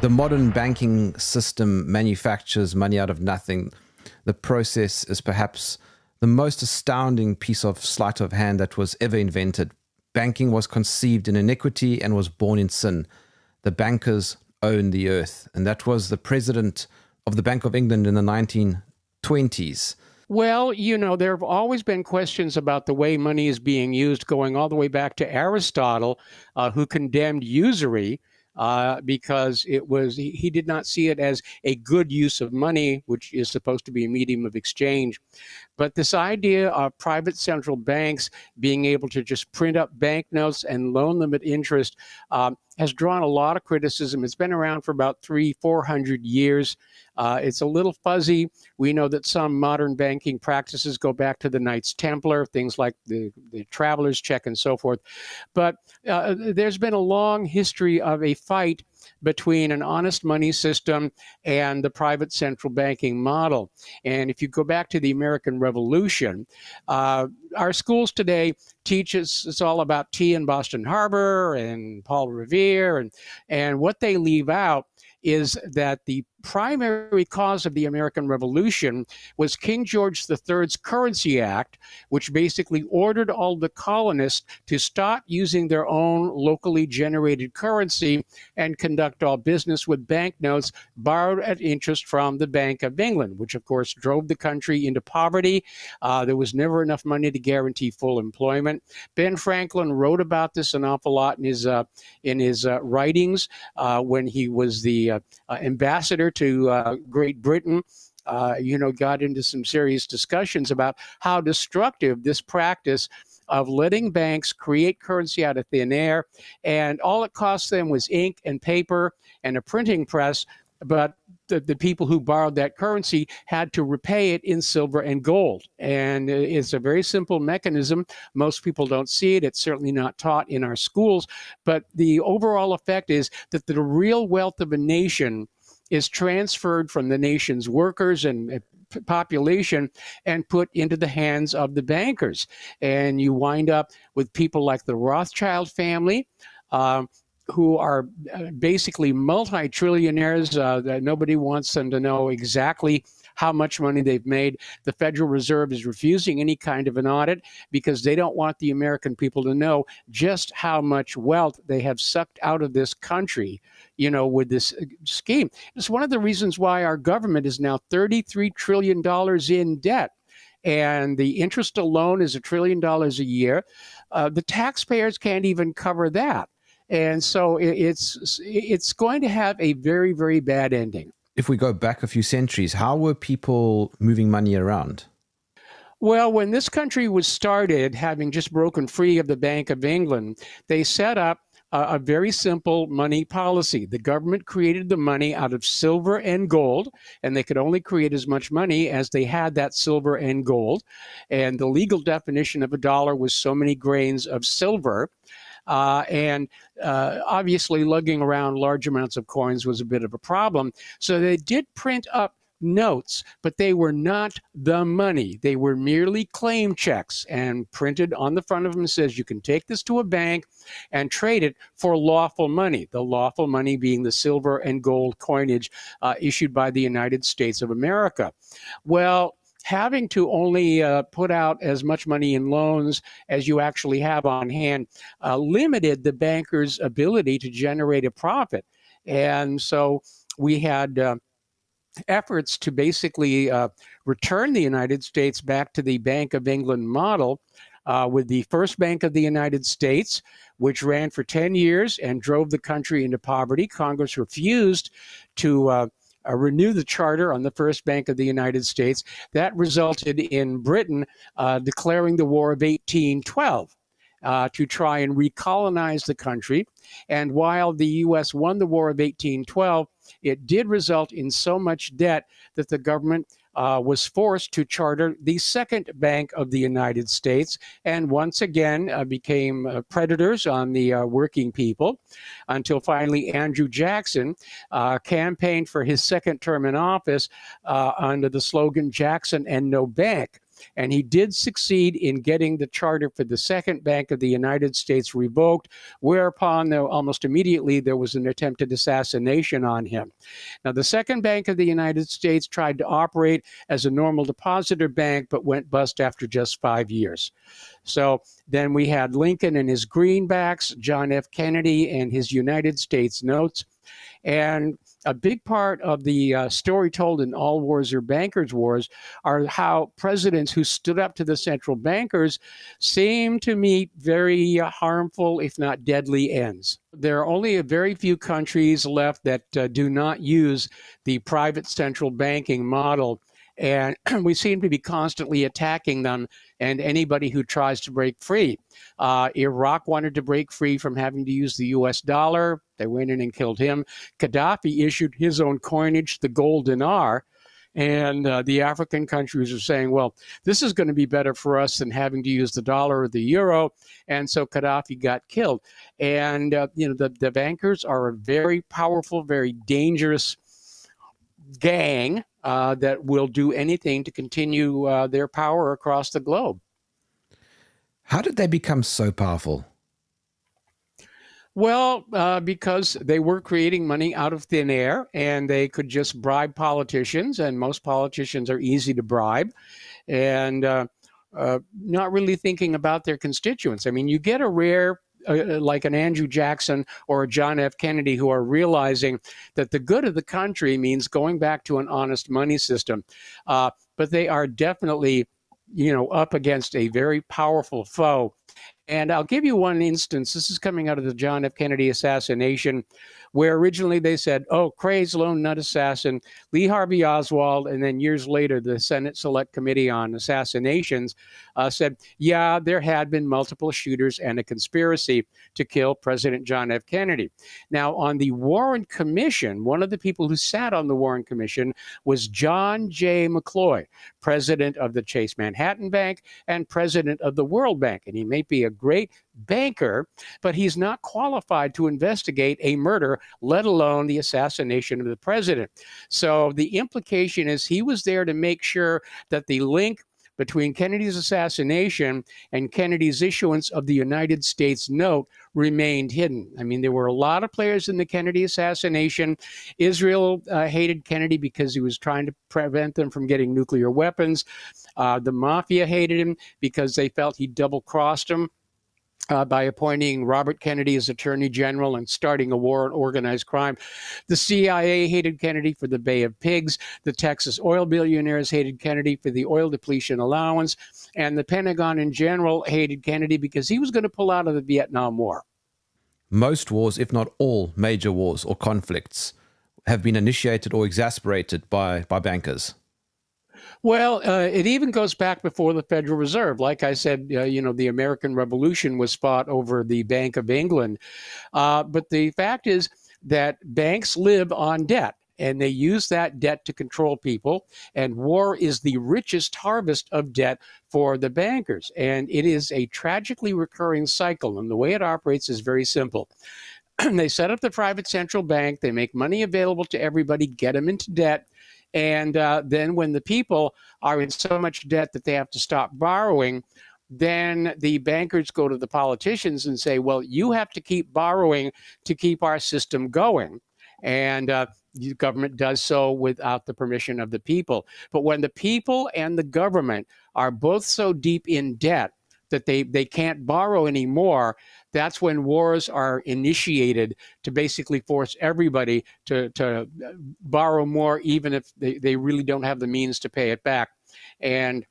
The modern banking system manufactures money out of nothing. The process is perhaps the most astounding piece of sleight of hand that was ever invented. Banking was conceived in iniquity and was born in sin. The bankers own the earth. And that was the president of the Bank of England in the 1920s. Well, there have always been questions about the way money is being used, going all the way back to Aristotle, who condemned usury because he did not see it as a good use of money, which is supposed to be a medium of exchange. But this idea of private central banks being able to just print up banknotes and loan them at interest has drawn a lot of criticism. It's been around for about 300-400 years. It's a little fuzzy. We know that some modern banking practices go back to the Knights Templar, things like the traveler's check and so forth. But there's been a long history of a fight between an honest money system and the private central banking model. And if you go back to the American Revolution, our schools today teach us it's all about tea in Boston Harbor and Paul Revere, and what they leave out is that the primary cause of the American Revolution was King George III's Currency Act, which basically ordered all the colonists to stop using their own locally generated currency and conduct all business with banknotes borrowed at interest from the Bank of England, which of course drove the country into poverty. There was never enough money to guarantee full employment. Ben Franklin wrote about this an awful lot in his writings when he was the ambassador to Great Britain. Got into some serious discussions about how destructive this practice of letting banks create currency out of thin air, and all it cost them was ink and paper and a printing press, but the people who borrowed that currency had to repay it in silver and gold. And it's a very simple mechanism. Most people don't see it. It's certainly not taught in our schools. But the overall effect is that the real wealth of a nation is transferred from the nation's workers and population and put into the hands of the bankers. And you wind up with people like the Rothschild family, who are basically multi-trillionaires. Nobody wants them to know exactly how much money they've made. The Federal Reserve is refusing any kind of an audit because they don't want the American people to know just how much wealth they have sucked out of this country, with this scheme. It's one of the reasons why our government is now $33 trillion in debt. And the interest alone is $1 trillion a year. The taxpayers can't even cover that. And so it's going to have a very, very bad ending. If we go back a few centuries, how were people moving money around? Well, when this country was started, having just broken free of the Bank of England, they set up a very simple money policy. The government created the money out of silver and gold, and they could only create as much money as they had that silver and gold. And the legal definition of a dollar was so many grains of silver. Obviously, lugging around large amounts of coins was a bit of a problem. So they did print up notes, but they were not the money. They were merely claim checks, and printed on the front of them says you can take this to a bank and trade it for lawful money, the lawful money being the silver and gold coinage issued by the United States of America. Well, having to only put out as much money in loans as you actually have on hand limited the bankers' ability to generate a profit. And so we had efforts to basically return the United States back to the Bank of England model with the First Bank of the United States, which ran for 10 years and drove the country into poverty. Congress refused to renew the charter on the First Bank of the United States. That resulted in Britain declaring the War of 1812 to try and recolonize the country. And while the U.S. won the War of 1812, it did result in so much debt that the government was forced to charter the Second Bank of the United States, and once again became predators on the working people, until finally Andrew Jackson campaigned for his second term in office under the slogan "Jackson and no bank." And he did succeed in getting the charter for the Second Bank of the United States revoked, whereupon almost immediately there was an attempted assassination on him. Now, the Second Bank of the United States tried to operate as a normal depositor bank, but went bust after just 5 years. So then we had Lincoln and his greenbacks, John F. Kennedy and his United States notes. And a big part of the story told in All Wars Are Bankers' Wars are how presidents who stood up to the central bankers seem to meet very harmful, if not deadly, ends. There are only a very few countries left that do not use the private central banking model. And we seem to be constantly attacking them and anybody who tries to break free. Iraq wanted to break free from having to use the US dollar. They went in and killed him. Gaddafi issued his own coinage, the gold dinar. And the African countries are saying, well, this is going to be better for us than having to use the dollar or the euro. And so Gaddafi got killed. And, the bankers are a very powerful, very dangerous gang that will do anything to continue their power across the globe. How did they become so powerful? Well, because they were creating money out of thin air, and they could just bribe politicians, and most politicians are easy to bribe, and not really thinking about their constituents. I mean, you get a rare like an Andrew Jackson or a John F. Kennedy who are realizing that the good of the country means going back to an honest money system. But they are definitely, up against a very powerful foe. And I'll give you one instance. This is coming out of the John F. Kennedy assassination, where originally they said, oh, crazed lone nut assassin, Lee Harvey Oswald. And then years later, the Senate Select Committee on Assassinations said, yeah, there had been multiple shooters and a conspiracy to kill President John F. Kennedy. Now, on the Warren Commission, one of the people who sat on the Warren Commission was John J. McCloy, president of the Chase Manhattan Bank and president of the World Bank. And he may be a great banker, but he's not qualified to investigate a murder, let alone the assassination of the president. So the implication is he was there to make sure that the link between Kennedy's assassination and Kennedy's issuance of the United States note remained hidden. I mean, there were a lot of players in the Kennedy assassination. Israel hated Kennedy because he was trying to prevent them from getting nuclear weapons. The mafia hated him because they felt he double-crossed them by appointing Robert Kennedy as Attorney General and starting a war on organized crime. The CIA hated Kennedy for the Bay of Pigs. The Texas oil billionaires hated Kennedy for the oil depletion allowance. And the Pentagon in general hated Kennedy because he was going to pull out of the Vietnam War. Most wars, if not all major wars or conflicts, have been initiated or exasperated by bankers. Well, it even goes back before the Federal Reserve. Like I said, the American Revolution was fought over the Bank of England. But the fact is that banks live on debt, and they use that debt to control people. And war is the richest harvest of debt for the bankers. And it is a tragically recurring cycle. And the way it operates is very simple. They set up the private central bank. They make money available to everybody, get them into debt. And then when the people are in so much debt that they have to stop borrowing, then the bankers go to the politicians and say, well, you have to keep borrowing to keep our system going. And the government does so without the permission of the people. But when the people and the government are both so deep in debt that they can't borrow anymore, that's when wars are initiated to basically force everybody to borrow more, even if they really don't have the means to pay it back. And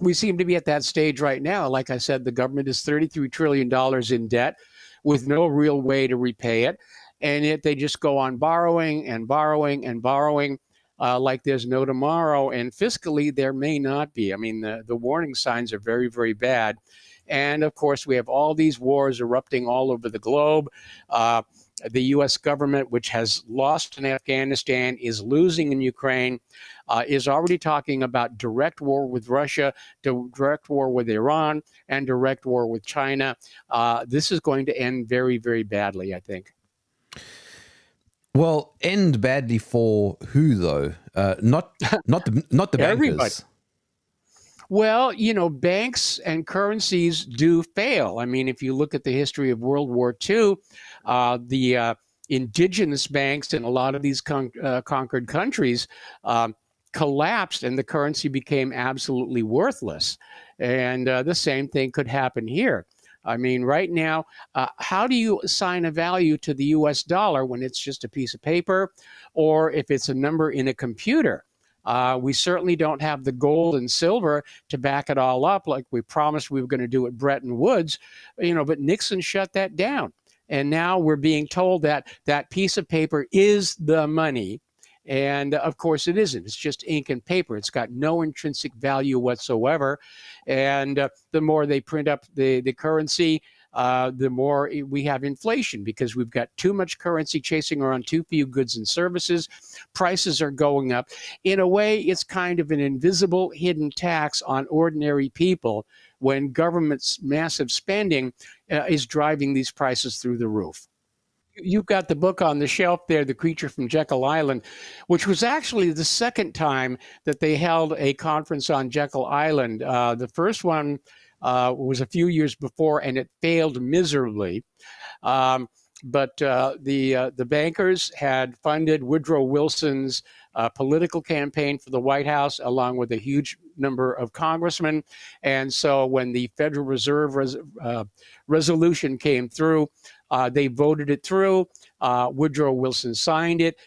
we seem to be at that stage right now. Like I said, the government is $33 trillion in debt with no real way to repay it. And yet they just go on borrowing and borrowing and borrowing like there's no tomorrow. And fiscally, there may not be. I mean, the warning signs are very, very bad. And of course, we have all these wars erupting all over the globe. The U.S. government, which has lost in Afghanistan, is losing in Ukraine, is already talking about direct war with Russia, direct war with Iran, and direct war with China. This is going to end very, very badly, I think. Well, end badly for who though? Not the bankers. Everybody. Well, banks and currencies do fail. I mean, if you look at the history of World War II, the indigenous banks in a lot of these conquered countries collapsed and the currency became absolutely worthless. And the same thing could happen here. I mean, right now, how do you assign a value to the US dollar when it's just a piece of paper or if it's a number in a computer? We certainly don't have the gold and silver to back it all up like we promised we were going to do at Bretton Woods, but Nixon shut that down. And now we're being told that that piece of paper is the money. And of course, it isn't. It's just ink and paper. It's got no intrinsic value whatsoever. And the more they print up the currency, the more we have inflation because we've got too much currency chasing around too few goods and services. Prices are going up. In a way, it's kind of an invisible hidden tax on ordinary people when government's massive spending is driving these prices through the roof. You've got the book on the shelf there, The Creature from Jekyll Island, which was actually the second time that they held a conference on Jekyll Island. The first one was a few years before, and it failed miserably. But the bankers had funded Woodrow Wilson's political campaign for the White House, along with a huge number of congressmen. And so when the Federal Reserve resolution came through, they voted it through. Woodrow Wilson signed it.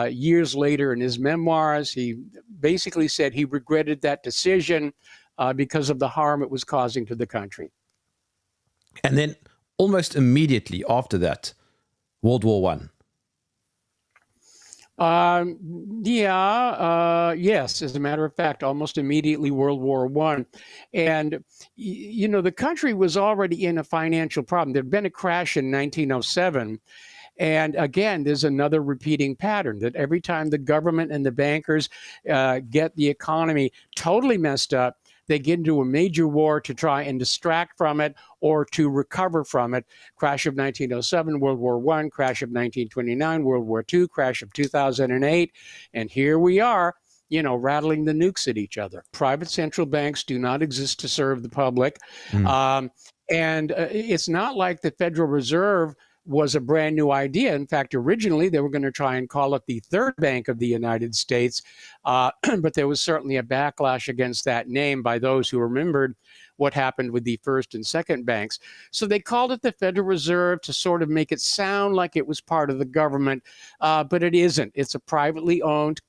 Years later, in his memoirs, he basically said he regretted that decision because of the harm it was causing to the country. And then almost immediately after that, World War One. Yes, as a matter of fact, almost immediately World War One. And, the country was already in a financial problem. There'd been a crash in 1907. And again, there's another repeating pattern that every time the government and the bankers get the economy totally messed up, they get into a major war to try and distract from it or to recover from it. Crash of 1907, World War I, crash of 1929, World War II, crash of 2008. And here we are, rattling the nukes at each other. Private central banks do not exist to serve the public. And it's not like the Federal Reserve was a brand new idea. In fact, originally they were going to try and call it the Third Bank of the United States, but there was certainly a backlash against that name by those who remembered what happened with the first and second banks. So they called it the Federal Reserve to sort of make it sound like it was part of the government, but it isn't. It's a privately owned,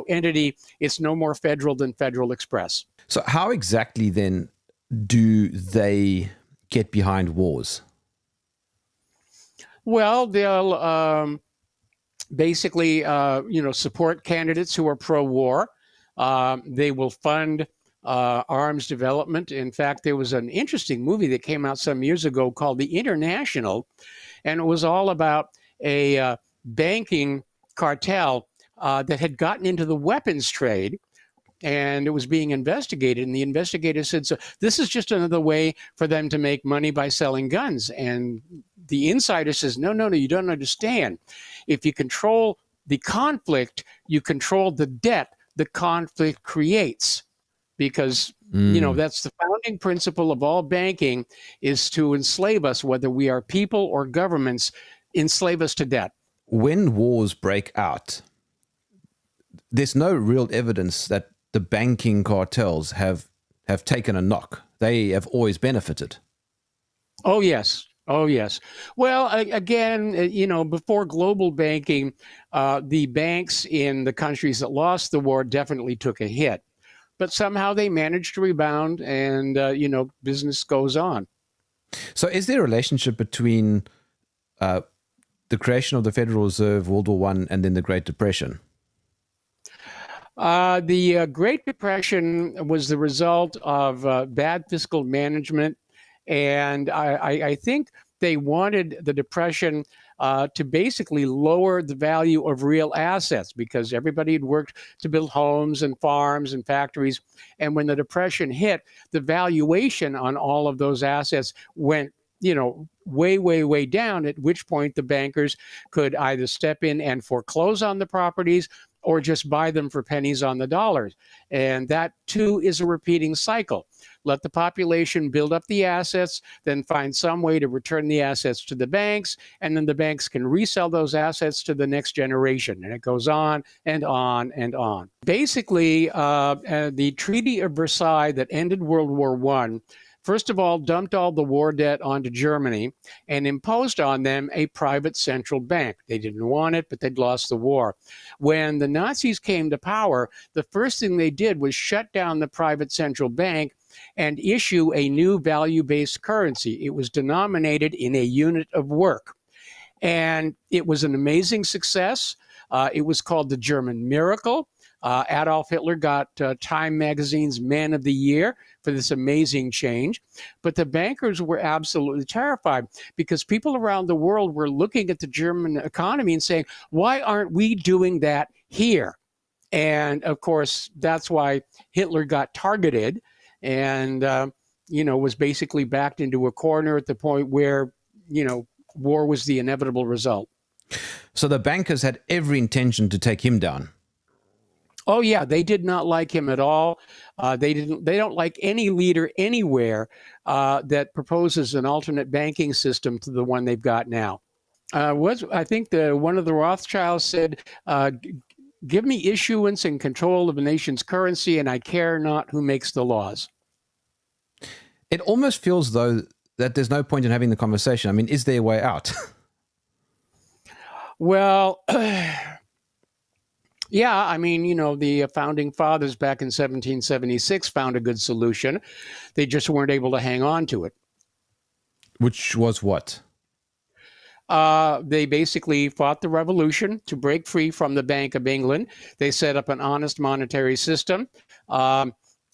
entity. It's no more federal than Federal Express. So how exactly then do they get behind wars? Well, they'll basically, support candidates who are pro-war. They will fund arms development. In fact, there was an interesting movie that came out some years ago called The International, and it was all about a banking cartel that had gotten into the weapons trade. And it was being investigated. And the investigator said, so this is just another way for them to make money by selling guns. And the insider says, no, you don't understand. If you control the conflict, you control the debt the conflict creates. Because, that's the founding principle of all banking is to enslave us, whether we are people or governments, enslave us to debt. When wars break out, there's no real evidence that the banking cartels have taken a knock. They have always benefited. Oh, yes. Well, again, before global banking, the banks in the countries that lost the war definitely took a hit. But somehow they managed to rebound and, business goes on. So is there a relationship between the creation of the Federal Reserve, World War I, and then the Great Depression? The Great Depression was the result of bad fiscal management, and I think they wanted the Depression to basically lower the value of real assets because everybody had worked to build homes and farms and factories, and when the Depression hit, the valuation on all of those assets went way down, at which point the bankers could either step in and foreclose on the properties or just buy them for pennies on the dollars. And that too is a repeating cycle. Let the population build up the assets, then find some way to return the assets to the banks, and then the banks can resell those assets to the next generation. And it goes on and on and on. Basically, the Treaty of Versailles that ended World War I, first of all, dumped all the war debt onto Germany and imposed on them a private central bank. They didn't want it, but they'd lost the war. When the Nazis came to power, the first thing they did was shut down the private central bank and issue a new value-based currency. It was denominated in a unit of work. And it was an amazing success. It was called the German Miracle. Adolf Hitler got Time magazine's Man of the Year for this amazing change. But the bankers were absolutely terrified because people around the world were looking at the German economy and saying, why aren't we doing that here? And of course, that's why Hitler got targeted and, was basically backed into a corner at the point where, war was the inevitable result. So the bankers had every intention to take him down. Oh yeah, they did not like him at all. They don't like any leader anywhere that proposes an alternate banking system to the one they've got now. I think one of the Rothschilds said, "Give me issuance and control of a nation's currency, and I care not who makes the laws." It almost feels, though, that there's no point in having the conversation. I mean, is there a way out? Well, yeah, I mean, the founding fathers back in 1776 found a good solution. They just weren't able to hang on to it. Which was what? They basically fought the revolution to break free from the Bank of England. They set up an honest monetary system.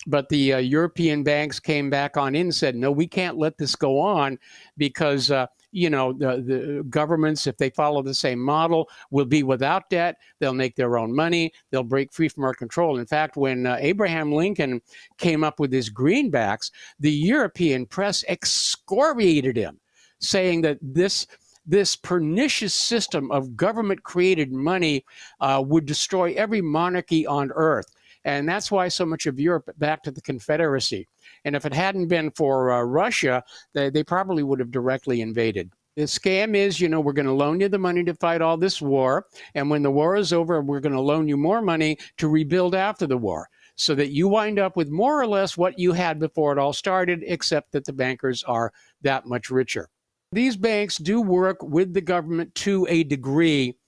But the European banks came back on in and said, no, we can't let this go on because, the governments, if they follow the same model, will be without debt. They'll make their own money. They'll break free from our control. In fact, when Abraham Lincoln came up with his greenbacks, the European press excoriated him, saying that this pernicious system of government-created money would destroy every monarchy on earth. And that's why so much of Europe backed to the Confederacy. And if it hadn't been for Russia, they probably would have directly invaded. The scam is, we're going to loan you the money to fight all this war. And when the war is over, we're going to loan you more money to rebuild after the war, so that you wind up with more or less what you had before it all started, except that the bankers are that much richer. These banks do work with the government to a degree,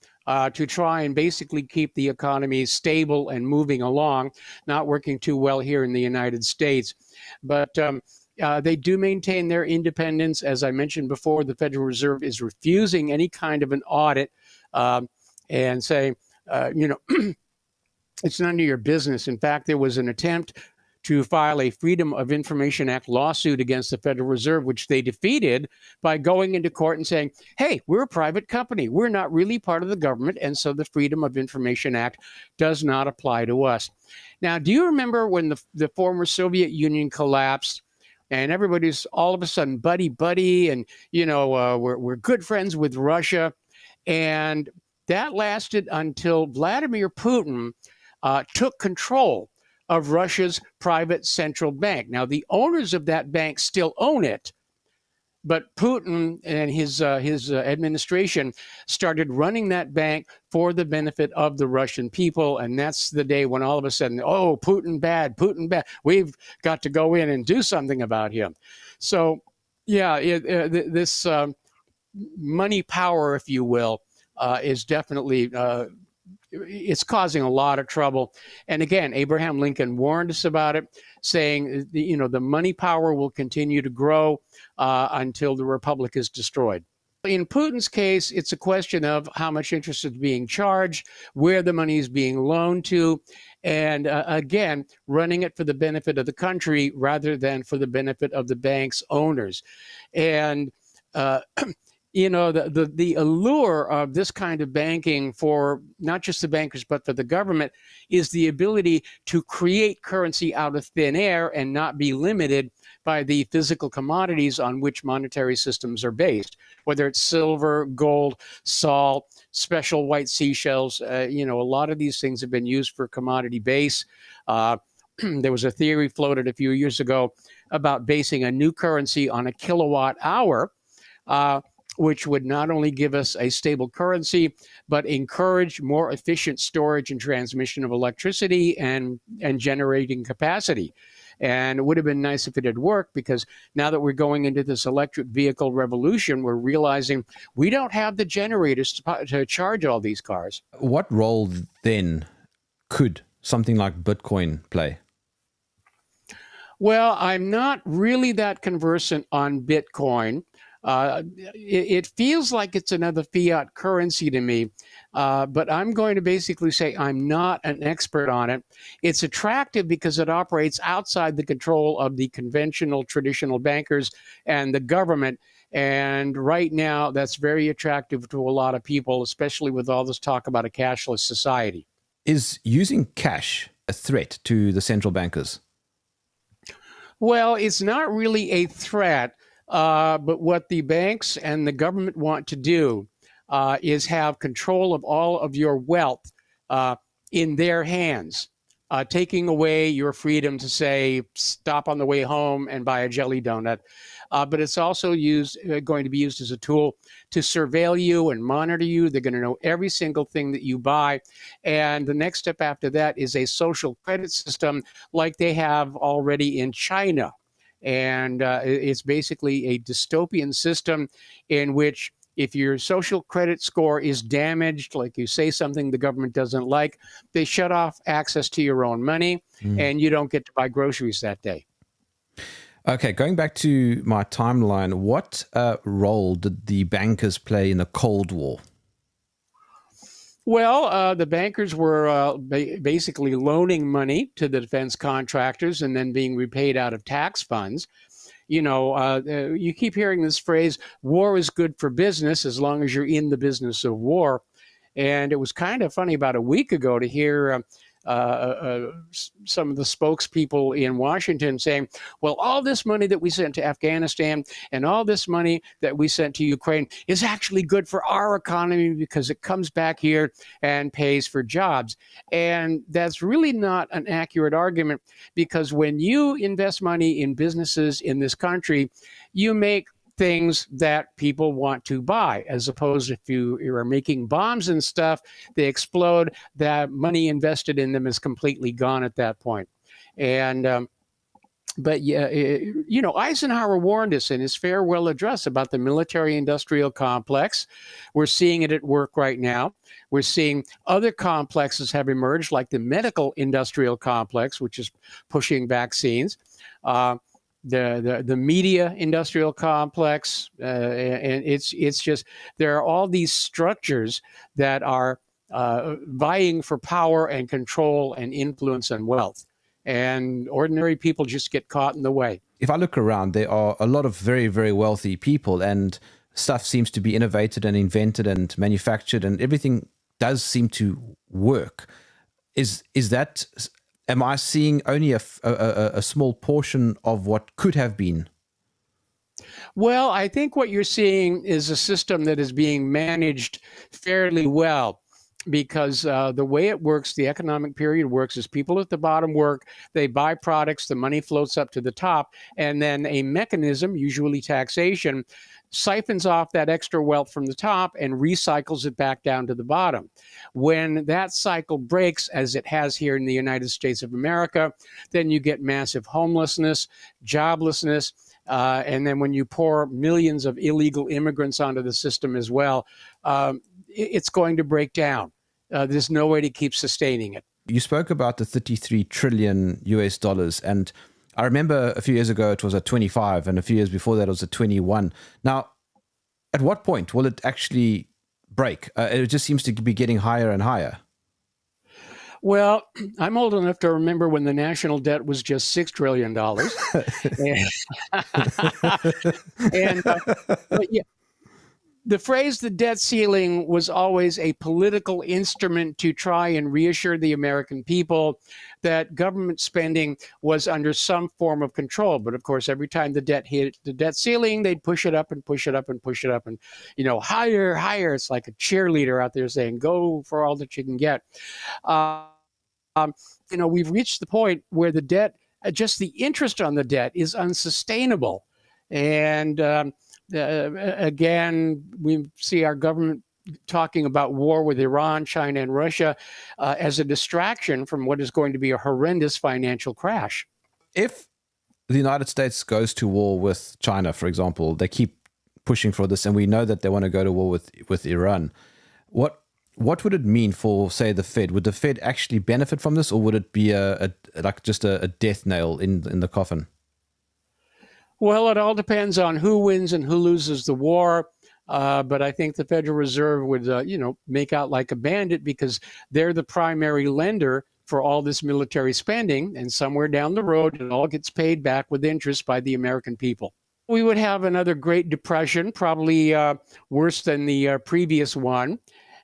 to try and basically keep the economy stable and moving along, not working too well here in the United States. But they do maintain their independence. As I mentioned before, the Federal Reserve is refusing any kind of an audit and saying, it's none of your business. In fact, there was an attempt to file a Freedom of Information Act lawsuit against the Federal Reserve, which they defeated by going into court and saying, hey, we're a private company. We're not really part of the government, and so the Freedom of Information Act does not apply to us. Now, do you remember when the former Soviet Union collapsed and everybody's all of a sudden buddy, and, we're good friends with Russia? And that lasted until Vladimir Putin took control of Russia's private central bank. Now, the owners of that bank still own it, but Putin and his administration started running that bank for the benefit of the Russian people, and that's the day when all of a sudden, oh, Putin bad, we've got to go in and do something about him. So, yeah, this money power, if you will, is definitely it's causing a lot of trouble. And again, Abraham Lincoln warned us about it, saying, the money power will continue to grow until the republic is destroyed. In Putin's case, it's a question of how much interest is being charged, where the money is being loaned to, and again, running it for the benefit of the country rather than for the benefit of the bank's owners. And the allure of this kind of banking for not just the bankers, but for the government is the ability to create currency out of thin air and not be limited by the physical commodities on which monetary systems are based, whether it's silver, gold, salt, special white seashells. A lot of these things have been used for commodity base. There was a theory floated a few years ago about basing a new currency on a kilowatt hour, which would not only give us a stable currency, but encourage more efficient storage and transmission of electricity and generating capacity. And it would have been nice if it had worked, because now that we're going into this electric vehicle revolution, we're realizing we don't have the generators to charge all these cars. What role then could something like Bitcoin play? Well, I'm not really that conversant on Bitcoin. It feels like it's another fiat currency to me, but I'm going to basically say I'm not an expert on it. It's attractive because it operates outside the control of the conventional, traditional bankers and the government. And right now, that's very attractive to a lot of people, especially with all this talk about a cashless society. Is using cash a threat to the central bankers? Well, it's not really a threat. But what the banks and the government want to do is have control of all of your wealth in their hands, taking away your freedom to say, stop on the way home and buy a jelly donut. But it's also going to be used as a tool to surveil you and monitor you. They're going to know every single thing that you buy. And the next step after that is a social credit system like they have already in China. And it's basically a dystopian system in which if your social credit score is damaged, like you say something the government doesn't like, they shut off access to your own money and you don't get to buy groceries that day. Okay, going back to my timeline, what role did the bankers play in the Cold War? Well, the bankers were basically loaning money to the defense contractors and then being repaid out of tax funds. You keep hearing this phrase, war is good for business as long as you're in the business of war. And it was kind of funny about a week ago to hear some of the spokespeople in Washington saying, well, all this money that we sent to Afghanistan and all this money that we sent to Ukraine is actually good for our economy because it comes back here and pays for jobs. And that's really not an accurate argument, because when you invest money in businesses in this country, you make things that people want to buy, as opposed to if you are making bombs and stuff, they explode, that money invested in them is completely gone at that point. And but yeah, Eisenhower warned us in his farewell address about the military-industrial complex. We're seeing it at work right now. We're seeing other complexes have emerged, like the medical-industrial complex, which is pushing vaccines. The media industrial complex, and it's just, there are all these structures that are vying for power and control and influence and wealth, and ordinary people just get caught in the way. If I look around, there are a lot of very, very wealthy people, and stuff seems to be innovated and invented and manufactured, and everything does seem to work. Is that... Am I seeing only a small portion of what could have been? Well, I think what you're seeing is a system that is being managed fairly well, because the way it works, the economic period works, is people at the bottom work, they buy products, the money floats up to the top, and then a mechanism, usually taxation, siphons off that extra wealth from the top and recycles it back down to the bottom. When that cycle breaks, as it has here in the United States of America, then you get massive homelessness, joblessness, and then when you pour millions of illegal immigrants onto the system as well, it's going to break down. There's no way to keep sustaining it. You spoke about the 33 trillion US dollars, and I remember a few years ago it was at 25, and a few years before that it was at 21. Now, at what point will it actually break? It just seems to be getting higher and higher. Well, I'm old enough to remember when the national debt was just $6 trillion. But yeah, The phrase the debt ceiling was always a political instrument to try and reassure the American people that government spending was under some form of control. But of course, every time the debt hit the debt ceiling, they'd push it up and push it up and push it up and, higher, higher. It's like a cheerleader out there saying, go for all that you can get. Um, we've reached the point where the debt, just the interest on the debt is unsustainable. And again, we see our government talking about war with Iran, China, and Russia as a distraction from what is going to be a horrendous financial crash. If the United States goes to war with China, for example, they keep pushing for this, and we know that they want to go to war with Iran. What would it mean for, say, the Fed? Would the Fed actually benefit from this, or would it be just a death nail in the coffin? Well, it all depends on who wins and who loses the war. But I think the Federal Reserve would, make out like a bandit because they're the primary lender for all this military spending. And somewhere down the road, it all gets paid back with interest by the American people. We would have another Great Depression, probably worse than the previous one.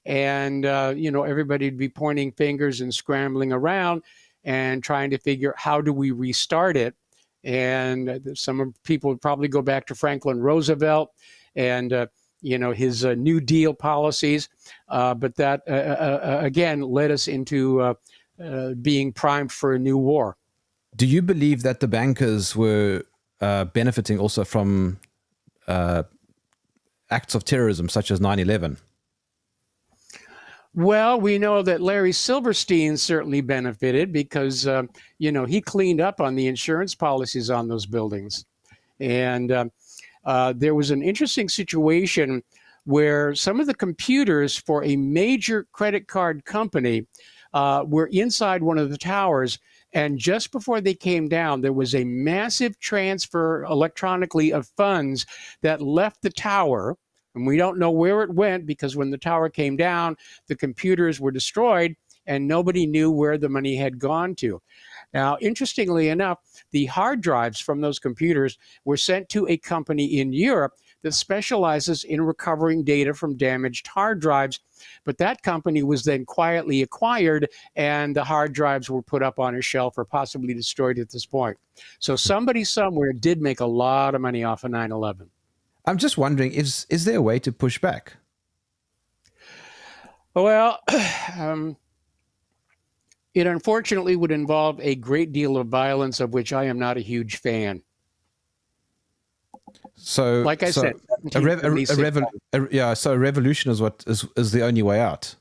And, everybody would be pointing fingers and scrambling around and trying to figure how do we restart it. And some people would probably go back to Franklin Roosevelt and, his New Deal policies. But that, again, led us into being primed for a new war. Do you believe that the bankers were benefiting also from acts of terrorism such as 9/11? Well, we know that Larry Silverstein certainly benefited because, he cleaned up on the insurance policies on those buildings. And there was an interesting situation where some of the computers for a major credit card company were inside one of the towers. And just before they came down, there was a massive transfer electronically of funds that left the tower. And we don't know where it went because when the tower came down, the computers were destroyed and nobody knew where the money had gone to. Now, interestingly enough, the hard drives from those computers were sent to a company in Europe that specializes in recovering data from damaged hard drives. But that company was then quietly acquired and the hard drives were put up on a shelf or possibly destroyed at this point. So somebody somewhere did make a lot of money off of 9/11. I'm just wondering, is there a way to push back? Well, it unfortunately would involve a great deal of violence, of which I am not a huge fan. So, like I said, so a revolution is what is the only way out.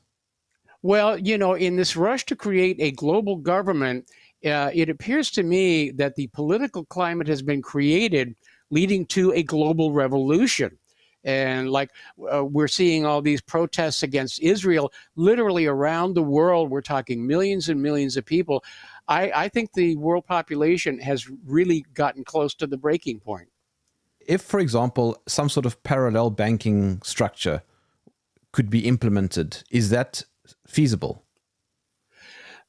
Well, in this rush to create a global government, it appears to me that the political climate has been created leading to a global revolution. And we're seeing all these protests against Israel literally around the world. We're talking millions and millions of people. I think the world population has really gotten close to the breaking point. If, for example, some sort of parallel banking structure could be implemented, is that feasible?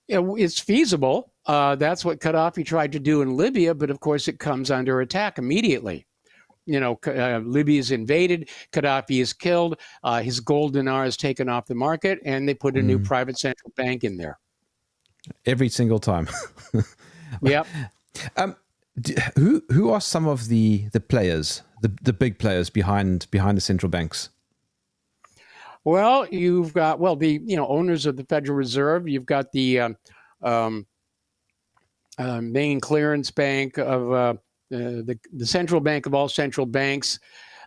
It's feasible. That's what Gaddafi tried to do in Libya, but of course it comes under attack immediately. Libya is invaded, Gaddafi is killed, his gold dinar is taken off the market, and they put a new private central bank in there. Every single time. Yep. Who are some of the players, the big players behind the central banks? Well, you've got the owners of the Federal Reserve. You've got the main clearance bank of the central bank of all central banks,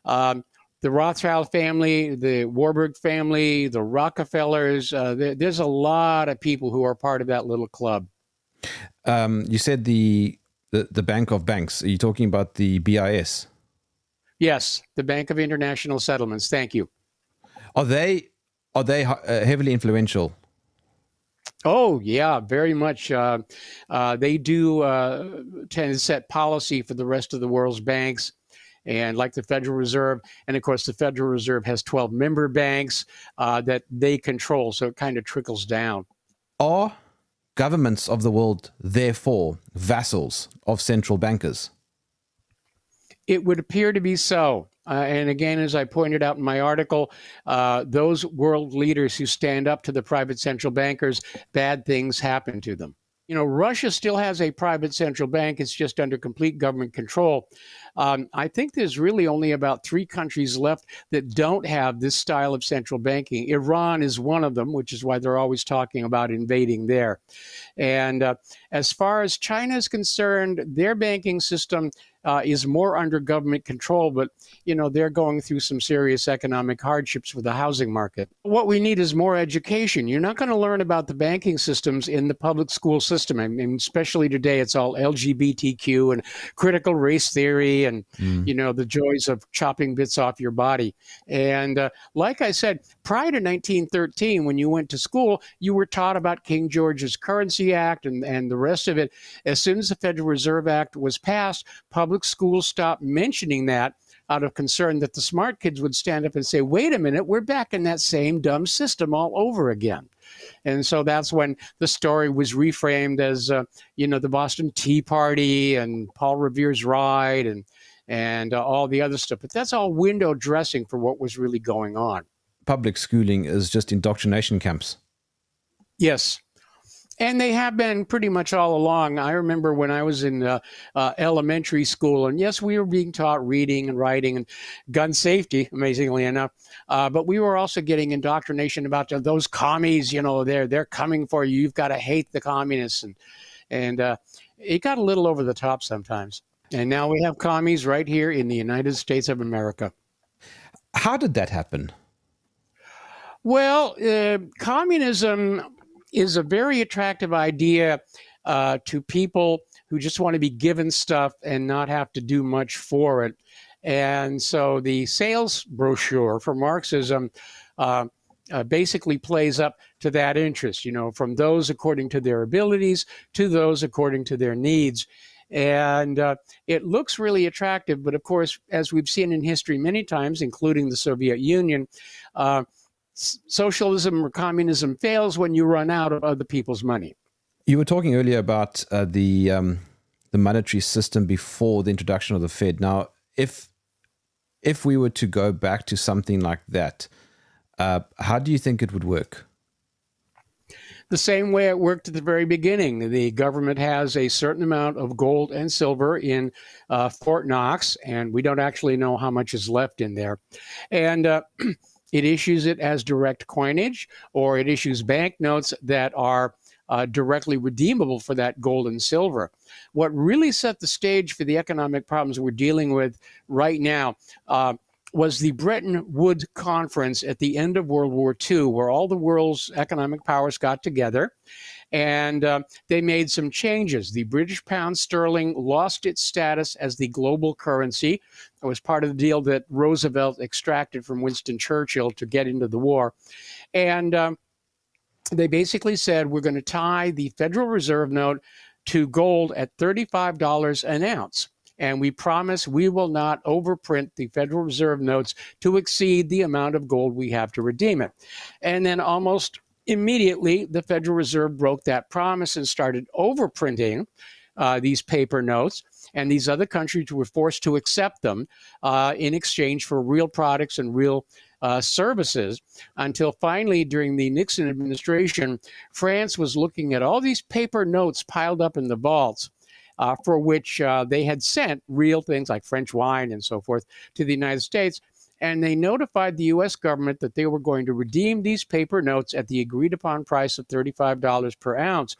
the Rothschild family, the Warburg family, the Rockefellers. There's a lot of people who are part of that little club. You said the Bank of Banks. Are you talking about the BIS? Yes, the Bank of International Settlements. Thank you. Are they heavily influential? Oh, yeah, very much. They do tend to set policy for the rest of the world's banks, and like the Federal Reserve. And of course, the Federal Reserve has 12 member banks that they control. So it kind of trickles down. Are governments of the world, therefore, vassals of central bankers? It would appear to be so. And again, as I pointed out in my article, those world leaders who stand up to the private central bankers, bad things happen to them. Russia still has a private central bank. It's just under complete government control. I think there's really only about 3 countries left that don't have this style of central banking. Iran is one of them, which is why they're always talking about invading there. And as far as China is concerned, their banking system is more under government control, but they're going through some serious economic hardships with the housing market. What we need is more education. You're not going to learn about the banking systems in the public school system. I mean, especially today, it's all LGBTQ and critical race theory and, the joys of chopping bits off your body. And like I said, prior to 1913, when you went to school, you were taught about King George's Currency Act and the rest of it. As soon as the Federal Reserve Act was passed, public schools stopped mentioning that out of concern that the smart kids would stand up and say, wait a minute, we're back in that same dumb system all over again. And so that's when the story was reframed as, the Boston Tea Party and Paul Revere's Ride and all the other stuff. But that's all window dressing for what was really going on. Public schooling is just indoctrination camps. Yes. And they have been pretty much all along. I remember when I was in elementary school, and yes, we were being taught reading and writing and gun safety, amazingly enough. But we were also getting indoctrination about those commies, they're coming for you. You've got to hate the communists. And it got a little over the top sometimes. And now we have commies right here in the United States of America. How did that happen? Well, communism is a very attractive idea to people who just want to be given stuff and not have to do much for it. And so the sales brochure for Marxism basically plays up to that interest, from those according to their abilities to those according to their needs. And it looks really attractive. But of course, as we've seen in history many times, including the Soviet Union, socialism or communism fails when you run out of other people's money. You were talking earlier about the monetary system before the introduction of the Fed. Now, if we were to go back to something like that, how do you think it would work? The same way it worked at the very beginning. The government has a certain amount of gold and silver in Fort Knox, and we don't actually know how much is left in there. And it issues it as direct coinage, or it issues banknotes that are directly redeemable for that gold and silver. What really set the stage for the economic problems we're dealing with right now was the Bretton Woods Conference at the end of World War II, where all the world's economic powers got together, and they made some changes. The British pound sterling lost its status as the global currency. It was part of the deal that Roosevelt extracted from Winston Churchill to get into the war. And they basically said, we're going to tie the Federal Reserve note to gold at $35 an ounce. And we promise we will not overprint the Federal Reserve notes to exceed the amount of gold we have to redeem it. And then almost immediately, the Federal Reserve broke that promise and started overprinting these paper notes. And these other countries were forced to accept them in exchange for real products and real services, until finally, during the Nixon administration, France was looking at all these paper notes piled up in the vaults, for which they had sent real things like French wine and so forth to the United States. And they notified the U.S. government that they were going to redeem these paper notes at the agreed upon price of $35 per ounce.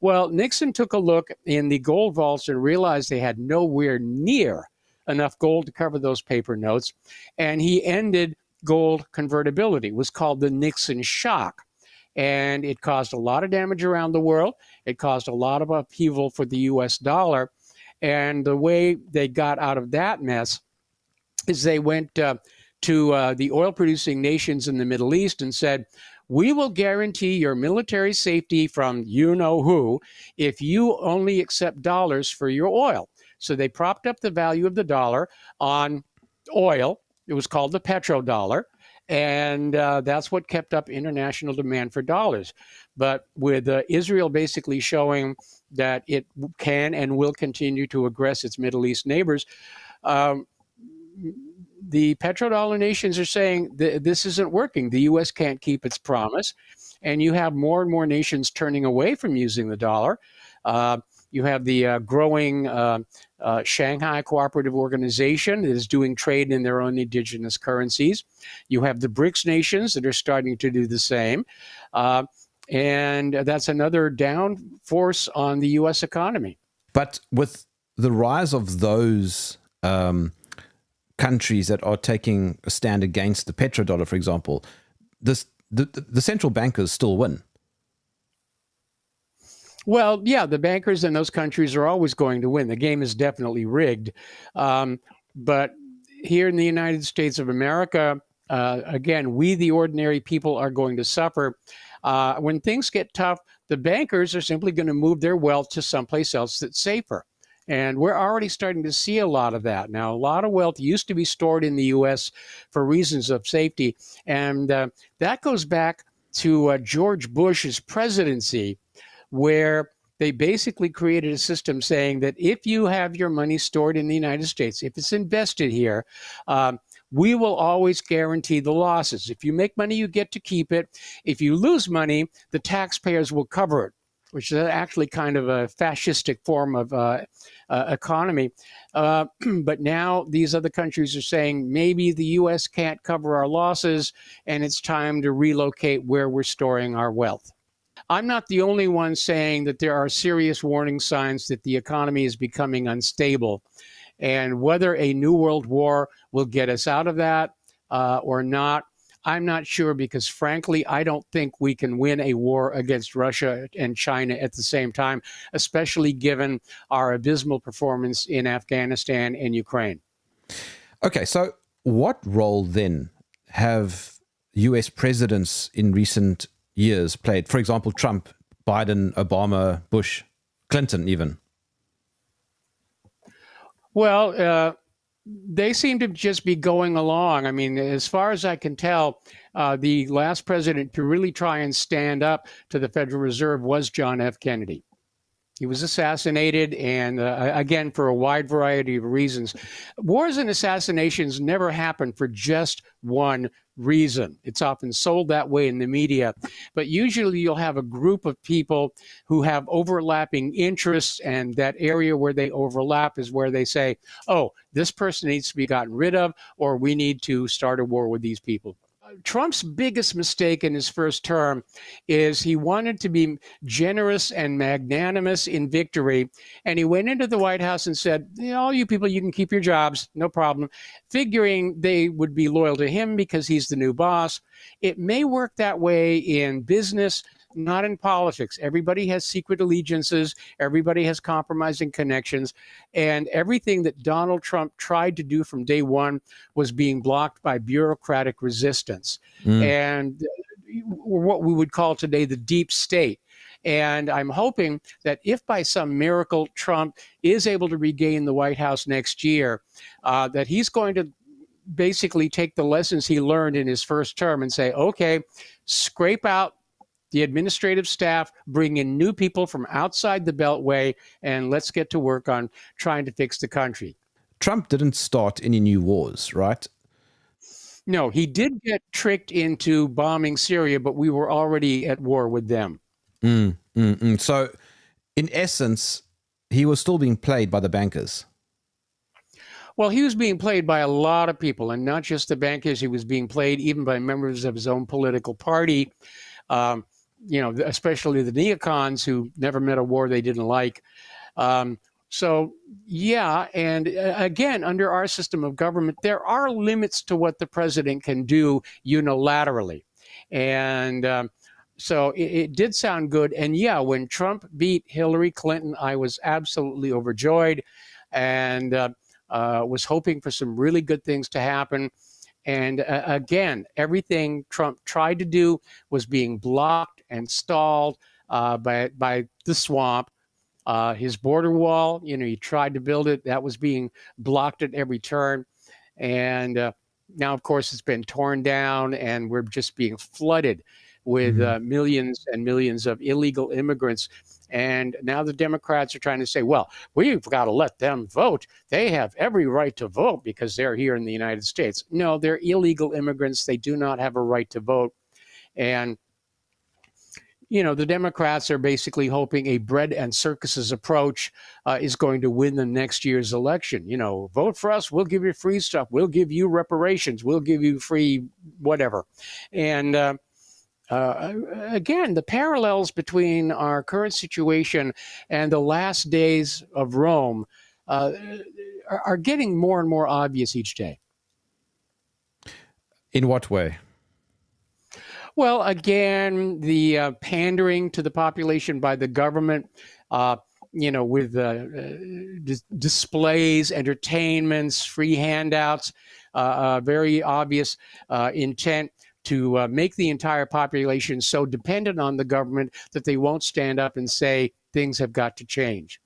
Well, Nixon took a look in the gold vaults and realized they had nowhere near enough gold to cover those paper notes. And he ended gold convertibility. It was called the Nixon shock. And it caused a lot of damage around the world. It caused a lot of upheaval for the U.S. dollar. And the way they got out of that mess is they went to the oil-producing nations in the Middle East and said, we will guarantee your military safety from you-know-who if you only accept dollars for your oil. So they propped up the value of the dollar on oil. It was called the petrodollar. And that's what kept up international demand for dollars. But with Israel basically showing that it can and will continue to aggress its Middle East neighbors, the petrodollar nations are saying this isn't working. The U.S. can't keep its promise. And you have more and more nations turning away from using the dollar. You have the growing Shanghai Cooperative Organization that is doing trade in their own indigenous currencies. You have the BRICS nations that are starting to do the same. And that's another down force on the U.S. economy. But with the rise of those countries that are taking a stand against the petrodollar, for example, the central bankers still win. Well, yeah, the bankers in those countries are always going to win. The game is definitely rigged. But here in the United States of America, again, we, the ordinary people, are going to suffer. When things get tough, the bankers are simply going to move their wealth to someplace else that's safer. And we're already starting to see a lot of that. Now, a lot of wealth used to be stored in the U.S. for reasons of safety. And that goes back to George Bush's presidency, where they basically created a system saying that if you have your money stored in the United States, if it's invested here, we will always guarantee the losses. If you make money, you get to keep it. If you lose money, the taxpayers will cover it, which is actually kind of a fascistic form of economy. But now these other countries are saying maybe the U.S. can't cover our losses, and it's time to relocate where we're storing our wealth. I'm not the only one saying that there are serious warning signs that the economy is becoming unstable. And whether a new world war will get us out of that or not, I'm not sure, because frankly, I don't think we can win a war against Russia and China at the same time, especially given our abysmal performance in Afghanistan and Ukraine. Okay, so what role then have US presidents in recent years played? For example, Trump, Biden, Obama, Bush, Clinton even. Well, they seem to just be going along. I mean, as far as I can tell, the last president to really try and stand up to the Federal Reserve was John F. Kennedy. He was assassinated, and again, for a wide variety of reasons. Wars and assassinations never happen for just one reason. It's often sold that way in the media, but usually you'll have a group of people who have overlapping interests, and that area where they overlap is where they say, oh, this person needs to be gotten rid of, or we need to start a war with these people. Trump's biggest mistake in his first term is he wanted to be generous and magnanimous in victory. And he went into the White House and said, all you people, you can keep your jobs, no problem, figuring they would be loyal to him because he's the new boss. It may work that way in business, not in politics. Everybody has secret allegiances. Everybody has compromising connections. And everything that Donald Trump tried to do from day one was being blocked by bureaucratic resistance and what we would call today the deep state. And I'm hoping that if by some miracle Trump is able to regain the White House next year, that he's going to basically take the lessons he learned in his first term and say, okay, scrape out the administrative staff, bring in new people from outside the Beltway, and let's get to work on trying to fix the country. Trump didn't start any new wars, right? No, he did get tricked into bombing Syria, but we were already at war with them. So, in essence, he was still being played by the bankers. Well, he was being played by a lot of people, and not just the bankers. He was being played even by members of his own political party. Especially the neocons who never met a war they didn't like. So, yeah, and again, under our system of government, there are limits to what the president can do unilaterally. And so it did sound good. And yeah, when Trump beat Hillary Clinton, I was absolutely overjoyed and was hoping for some really good things to happen. And again, everything Trump tried to do was being blocked and stalled by the swamp. His border wall, he tried to build it. That was being blocked at every turn. And now, of course, it's been torn down and we're just being flooded with millions and millions of illegal immigrants. And now the Democrats are trying to say, well, we've got to let them vote. They have every right to vote because they're here in the United States. No, they're illegal immigrants. They do not have a right to vote. And the Democrats are basically hoping a bread and circuses approach is going to win the next year's election. Vote for us. We'll give you free stuff. We'll give you reparations. We'll give you free whatever. And again, the parallels between our current situation and the last days of Rome are getting more and more obvious each day. In what way? Well, again, the pandering to the population by the government, with displays, entertainments, free handouts, very obvious intent to make the entire population so dependent on the government that they won't stand up and say things have got to change.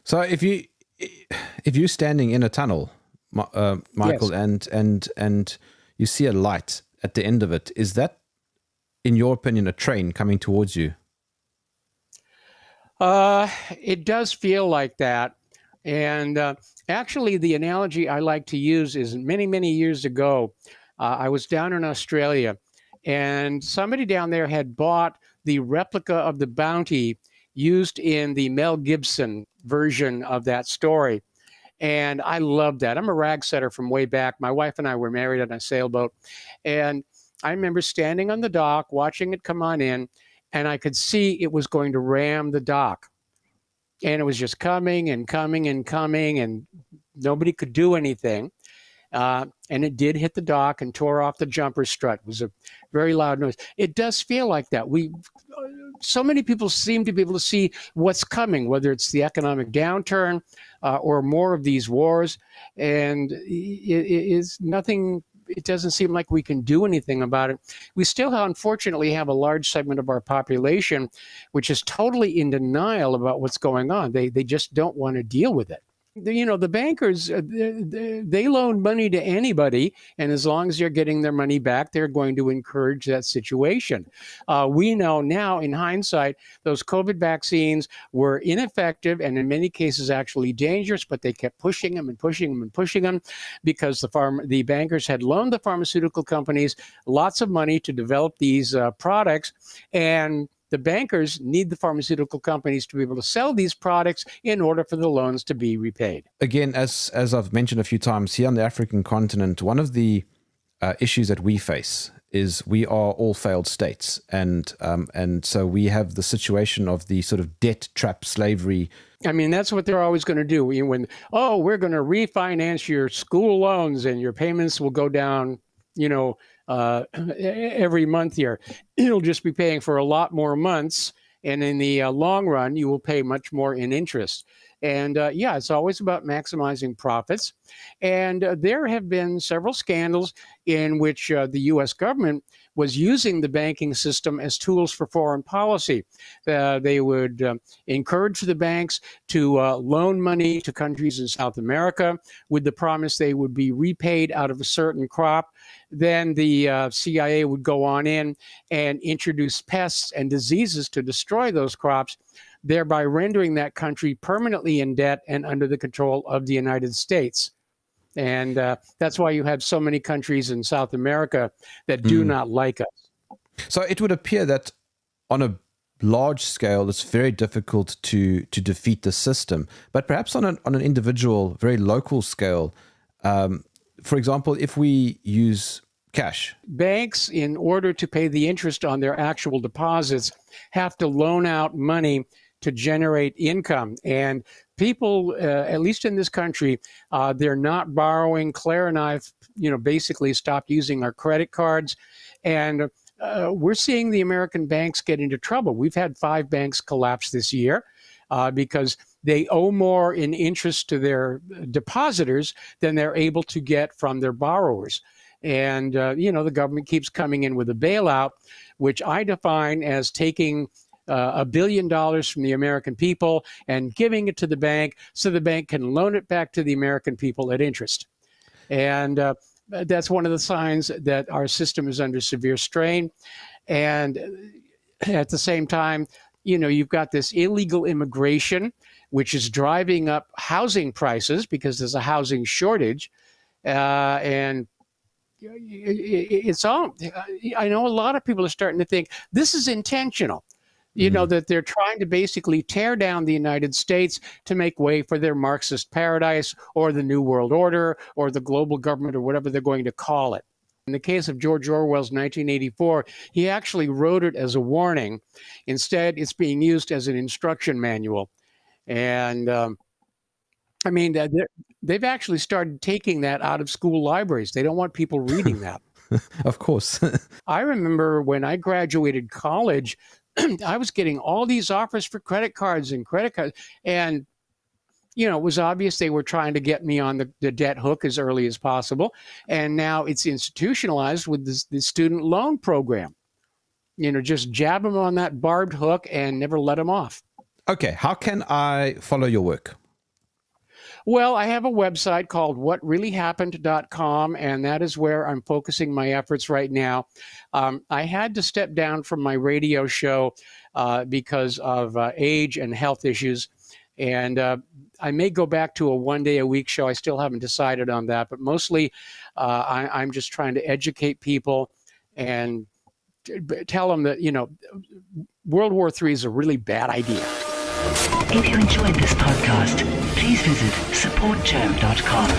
So if you're standing in a tunnel, Michael, yes. and you see a light at the end of it, is that, in your opinion, a train coming towards you? It does feel like that. And actually, the analogy I like to use is many, many years ago, I was down in Australia, and somebody down there had bought the replica of the Bounty used in the Mel Gibson version of that story. And I loved that. I'm a rag setter from way back. My wife and I were married on a sailboat. And I remember standing on the dock, watching it come on in, and I could see it was going to ram the dock. And it was just coming and coming and coming, and nobody could do anything. And it did hit the dock and tore off the jumper strut. It was a very loud noise. It does feel like that. So many people seem to be able to see what's coming, whether it's the economic downturn or more of these wars. And it is nothing. It doesn't seem like we can do anything about it. We still, unfortunately, have a large segment of our population which is totally in denial about what's going on. They just don't want to deal with it. The bankers, they loan money to anybody, and as long as they're getting their money back, they're going to encourage that situation. We know now, in hindsight, those COVID vaccines were ineffective and in many cases actually dangerous, but they kept pushing them and pushing them and pushing them because the bankers had loaned the pharmaceutical companies lots of money to develop these products, and the bankers need the pharmaceutical companies to be able to sell these products in order for the loans to be repaid. Again, as I've mentioned a few times, here on the African continent, one of the issues that we face is we are all failed states. And so we have the situation of the sort of debt trap slavery. I mean, that's what they're always going to do. We're going to refinance your school loans and your payments will go down, every month here. You'll just be paying for a lot more months. And in the long run, you will pay much more in interest. And it's always about maximizing profits. And there have been several scandals in which the U.S. government was using the banking system as tools for foreign policy. They would encourage the banks to loan money to countries in South America with the promise they would be repaid out of a certain crop. Then the CIA would go on in and introduce pests and diseases to destroy those crops, thereby rendering that country permanently in debt and under the control of the United States. And that's why you have so many countries in South America that do not like us. So it would appear that on a large scale, it's very difficult to defeat the system. But perhaps on an individual, very local scale, for example, if we use cash. Banks, in order to pay the interest on their actual deposits, have to loan out money to generate income. And people, at least in this country, they're not borrowing. Claire and I, basically stopped using our credit cards. And we're seeing the American banks get into trouble. We've had 5 banks collapse this year because they owe more in interest to their depositors than they're able to get from their borrowers. And, the government keeps coming in with a bailout, which I define as taking $1 billion from the American people and giving it to the bank so the bank can loan it back to the American people at interest. And that's one of the signs that our system is under severe strain. And at the same time, you've got this illegal immigration, which is driving up housing prices because there's a housing shortage. And it's all, I know a lot of people are starting to think this is intentional. That they're trying to basically tear down the United States to make way for their Marxist paradise or the New World Order or the global government or whatever they're going to call it. In the case of George Orwell's 1984, he actually wrote it as a warning. Instead, it's being used as an instruction manual. And they've actually started taking that out of school libraries. They don't want people reading that. Of course. I remember when I graduated college, I was getting all these offers for credit cards. And, it was obvious they were trying to get me on the debt hook as early as possible. And now it's institutionalized with the student loan program. Just jab them on that barbed hook and never let them off. Okay. How can I follow your work? Well, I have a website called whatreallyhappened.com, and that is where I'm focusing my efforts right now. I had to step down from my radio show because of age and health issues, and I may go back to a one-day-a-week show. I still haven't decided on that, but mostly I'm just trying to educate people and tell them that, World War III is a really bad idea. If you enjoyed this podcast, please visit supportjerm.com.